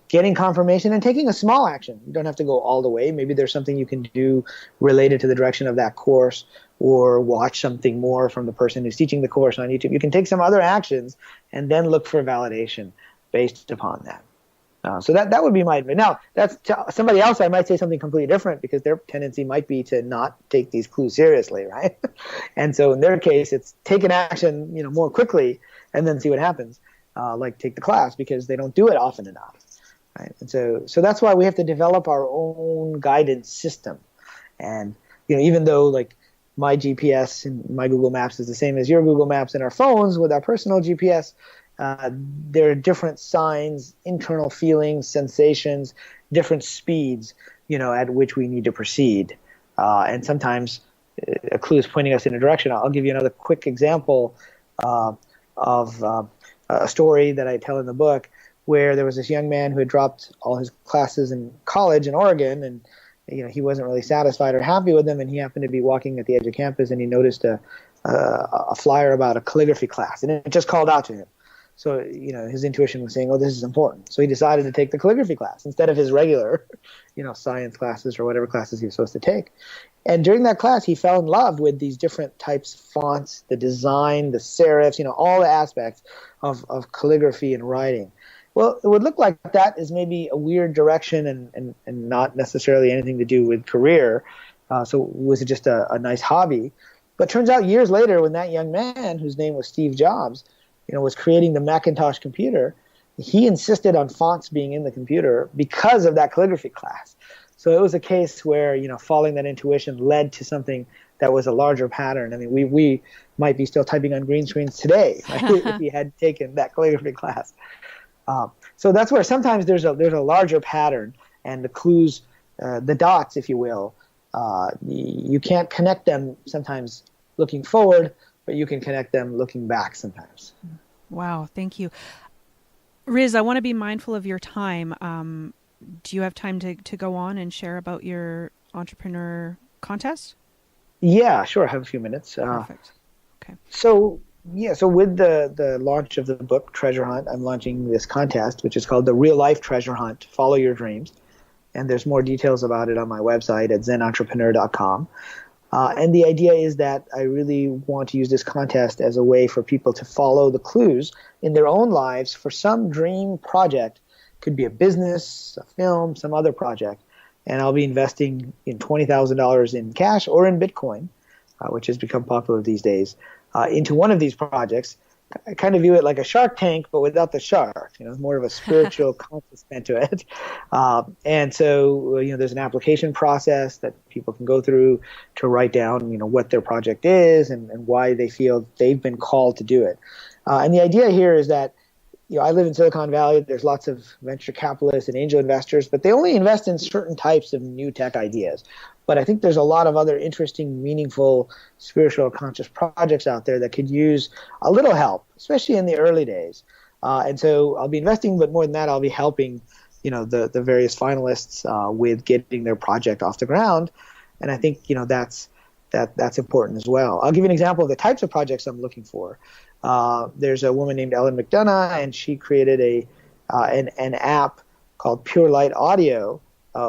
getting confirmation and taking a small action. You don't have to go all the way. Maybe there's something you can do related to the direction of that course, or watch something more from the person who's teaching the course on YouTube. You can take some other actions and then look for validation based upon that. So that would be my advice. Now, that's to somebody else. I might say something completely different, because their tendency might be to not take these clues seriously, right? And so in their case, it's take an action, more quickly, and then see what happens. Like take the class, because they don't do it often enough, right? And so that's why we have to develop our own guidance system. And even though like my GPS and my Google Maps is the same as your Google Maps and our phones with our personal GPS, there are different signs, internal feelings, sensations, different speeds, at which we need to proceed. And sometimes a clue is pointing us in a direction. I'll give you another quick example of a story that I tell in the book, where there was this young man who had dropped all his classes in college in Oregon, and he wasn't really satisfied or happy with them, and he happened to be walking at the edge of campus, and he noticed a flyer about a calligraphy class, and it just called out to him. So, his intuition was saying, oh, this is important. So he decided to take the calligraphy class instead of his regular, science classes or whatever classes he was supposed to take. And during that class, he fell in love with these different types of fonts, the design, the serifs, all the aspects of calligraphy and writing. Well, it would look like that is maybe a weird direction and not necessarily anything to do with career. So it was just a nice hobby. But turns out years later, when that young man, whose name was Steve Jobs, was creating the Macintosh computer, he insisted on fonts being in the computer because of that calligraphy class. So it was a case where, following that intuition led to something that was a larger pattern. I mean, we might be still typing on green screens today, right, if he had taken that calligraphy class. So that's where sometimes there's a larger pattern, and the clues, the dots, if you will, you can't connect them sometimes looking forward, but you can connect them looking back sometimes. Wow, thank you. Riz, I want to be mindful of your time. Do you have time to go on and share about your entrepreneur contest? Yeah, sure. I have a few minutes. Perfect. Okay. So with the launch of the book, Treasure Hunt, I'm launching this contest, which is called the Real Life Treasure Hunt, Follow Your Dreams. And there's more details about it on my website at zenentrepreneur.com. And the idea is that I really want to use this contest as a way for people to follow the clues in their own lives for some dream project. Could be a business, a film, some other project. And I'll be investing in $20,000 in cash or in Bitcoin, which has become popular these days, into one of these projects. I kind of view it like a Shark Tank, but without the shark. More of a spiritual conscious bent to it. And so, there's an application process that people can go through to write down, what their project is and why they feel they've been called to do it. And the idea here is that, I live in Silicon Valley. There's lots of venture capitalists and angel investors, but they only invest in certain types of new tech ideas. But I think there's a lot of other interesting, meaningful, spiritual, conscious projects out there that could use a little help, especially in the early days. And so I'll be investing, but more than that, I'll be helping, the various finalists with getting their project off the ground. And I think, that's important as well. I'll give you an example of the types of projects I'm looking for. There's a woman named Ellen McDonough, and she created an app called Pure Light Audio,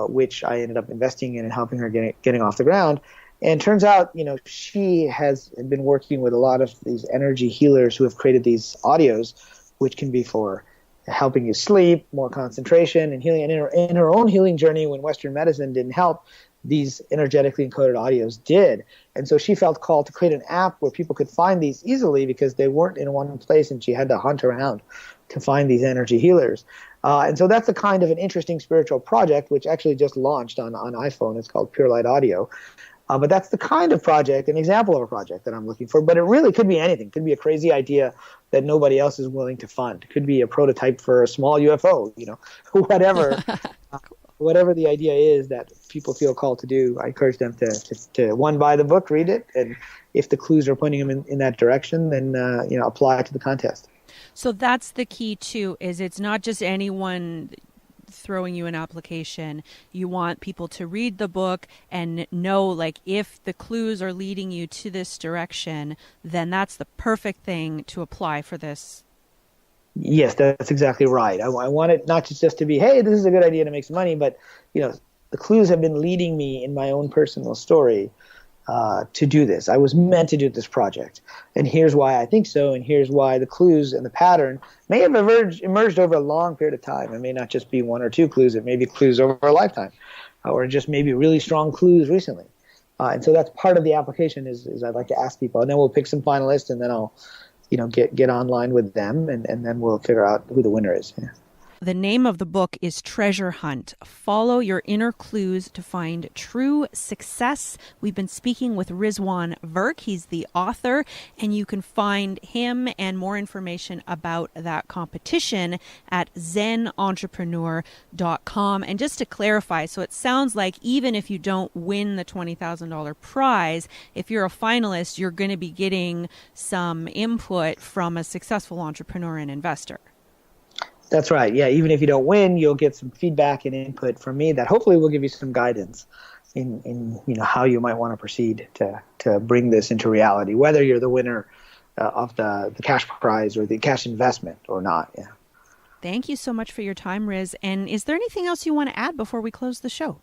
which I ended up investing in and helping her getting off the ground. And turns out, she has been working with a lot of these energy healers who have created these audios, which can be for helping you sleep, more concentration, and healing. And in her own healing journey, when Western medicine didn't help, these energetically encoded audios did. And so she felt called to create an app where people could find these easily because they weren't in one place and she had to hunt around to find these energy healers. And so that's the kind of an interesting spiritual project, which actually just launched on iPhone. It's called Pure Light Audio. But that's the kind of project, an example of a project that I'm looking for. But it really could be anything. It could be a crazy idea that nobody else is willing to fund. It could be a prototype for a small UFO, whatever. Whatever the idea is that people feel called to do, I encourage them to one, buy the book, read it, and if the clues are pointing them in that direction, then apply to the contest. So that's the key too, is it's not just anyone throwing you an application. You want people to read the book and know, like, if the clues are leading you to this direction, then that's the perfect thing to apply for this. Yes, that's exactly right. I want it not just to be, hey, this is a good idea to make some money, but the clues have been leading me in my own personal story to do this. I was meant to do this project, and here's why I think so, and here's why the clues and the pattern may have emerged over a long period of time. It may not just be one or two clues. It may be clues over a lifetime, or just maybe really strong clues recently. And so that's part of the application is I'd like to ask people, and then we'll pick some finalists, and then I'll get online with them, and then we'll figure out who the winner is. Yeah. The name of the book is Treasure Hunt. Follow your inner clues to find true success. We've been speaking with Rizwan Virk. He's the author, and you can find him and more information about that competition at zenentrepreneur.com. And just to clarify, so it sounds like even if you don't win the $20,000 prize, if you're a finalist, you're going to be getting some input from a successful entrepreneur and investor. That's right. Yeah, even if you don't win, you'll get some feedback and input from me that hopefully will give you some guidance in how you might want to proceed to bring this into reality, whether you're the winner of the cash prize or the cash investment or not. Yeah. Thank you so much for your time, Riz. And is there anything else you want to add before we close the show?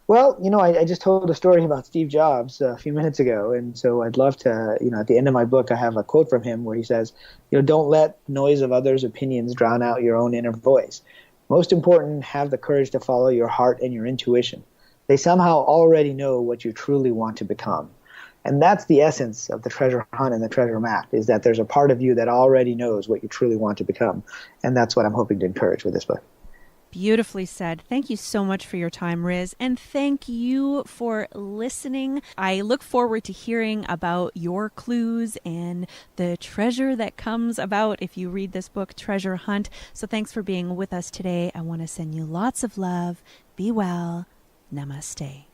Well, I just told a story about Steve Jobs a few minutes ago, and so I'd love to, at the end of my book, I have a quote from him where he says, don't let the noise of others' opinions drown out your own inner voice. Most important, have the courage to follow your heart and your intuition. They somehow already know what you truly want to become. And that's the essence of the treasure hunt and the treasure map, is that there's a part of you that already knows what you truly want to become. And that's what I'm hoping to encourage with this book. Beautifully said. Thank you so much for your time, Riz. And thank you for listening. I look forward to hearing about your clues and the treasure that comes about if you read this book, Treasure Hunt. So thanks for being with us today. I want to send you lots of love. Be well. Namaste.